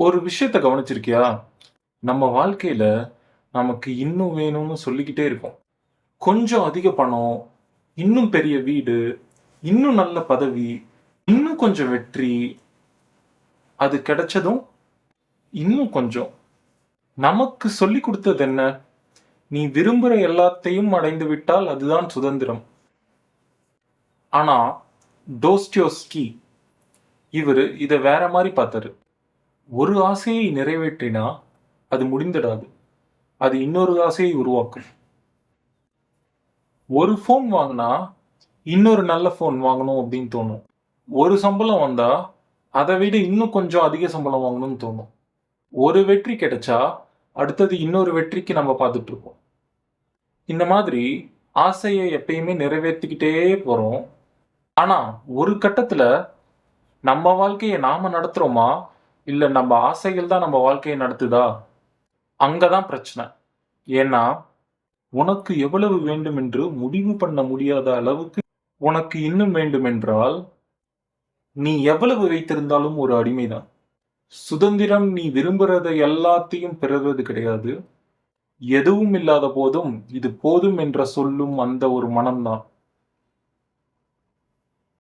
ஒரு விஷயத்த கவனிச்சிருக்கியா? நம்ம வாழ்க்கையில நமக்கு இன்னும் வேணும்னு சொல்லிக்கிட்டே இருக்கோம். கொஞ்சம் அதிக பணம், இன்னும் பெரிய வீடு, இன்னும் நல்ல பதவி, இன்னும் கொஞ்சம் வெற்றி. அது கிடைச்சதும் இன்னும் கொஞ்சம். நமக்கு சொல்லிக் குடுத்தது என்ன? நீ விரும்புற எல்லாத்தையும் அடைந்து விட்டால் அதுதான் சுதந்திரம். ஆனா டோஸ்டியோஸ்கி இவரு இத வேற மாரி பார்த்தாரு. ஒரு ஆசையை நிறைவேற்றினா அது முடிந்திடாது. அது இன்னொரு ஆசையை உருவாக்கும். ஒரு ஃபோன் வாங்குனா, இன்னொரு நல்ல ஃபோன் வாங்கணும் அப்படின்னு தோணும். ஒரு சம்பளம் வந்தா, அத விட இன்னும் கொஞ்சம் அதிக சம்பளம் வாங்கணும்னு தோணும். ஒரு வெற்றி கிடைச்சா, அடுத்தது இன்னொரு வெற்றிக்கு நம்ம பார்த்துட்டு இருப்போம். இந்த மாதிரி ஆசைய எப்பயுமே நிறைவேத்திக்கிட்டே போறோம். ஆனா, ஒரு கட்டத்துல நம்ம வாழ்க்கைய நாம நடத்துறோமா? இல்ல நம்ம ஆசைகள் தான் நம்ம வாழ்க்கைய நடத்துதா? அங்க தான் பிரச்சனை. ஏன்னா, உனக்கு எவ்வளவு வேண்டும் என்று முடிவு பண்ண முடியாத அளவுக்கு உனக்கு இன்னும் வேண்டுமென்றால், நீ எவ்வளவு வைத்திருந்தாலும் ஒரு அடிமைதான். சுதந்திரம் நீ விரும்புறத எல்லாத்தையும் பெறுவது கிடையாது. எதுவும் இல்லாத போதும், இது போதும் என்ற சொல்லும் அந்த ஒரு மனம்தான்.